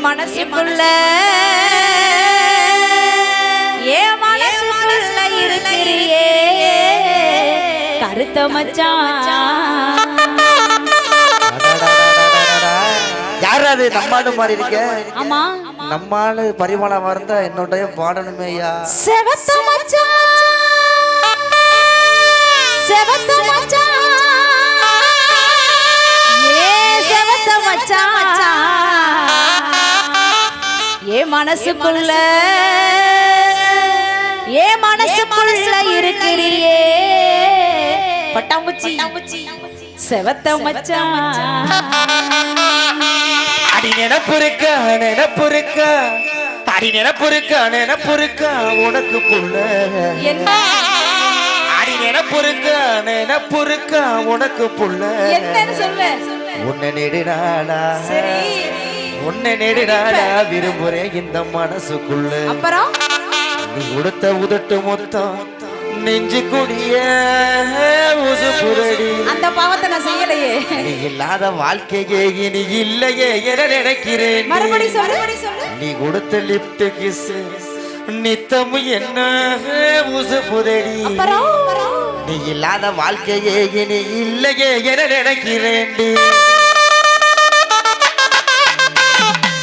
மனசுக்குள்ள என் மனசுக்குள்ள இருக்கிறியே கருத்த மச்சான். யாராவது நம்மாடு மாதிரி இருக்க? ஆமா, நம்மாடு பரிமாணம் இருந்தா என்னோட பாடணுமே ஐயா. செவத்த மச்சான், செவத்த மச்சான், ஏ செவத்த மச்சான், ஏ மனசுக்குள்ள இருக்கிறியே பட்டாம்பூச்சி செவத்த மச்சான். அடி நெனப்புருக்கா நெனப்புருக்கா, அடி நெனப்புருக்கா நெனப்புருக்கா உனக்கு புள்ள. அடி நெனப்புருக்கா நெனப்புருக்கா உனக்கு புள்ள. என்னன்னு சொல்ல? உன்னை நெடுநாளா, உன்னை நெடுநாளா விரும்புறேன் இந்த மனசுக்குள்ள. அப்புறம் நீ உடுத்த உதட்டு மொத்தம் நெஞ்சு குடிய உசு புரடி. அந்த பாவத்தை நான் செய்யலையே. நீ இல்லாத வாழ்க்கையே இனி இல்லையே என நினைக்கிறேன். மறுபடி சொல்லு. நீ கொடுத்த லிப்ட் கிஸ் நித்தம் என்ன உசு புரடி. நீ இல்லாத வாழ்க்கையே இனி இல்லையே என நினைக்கிறேன்.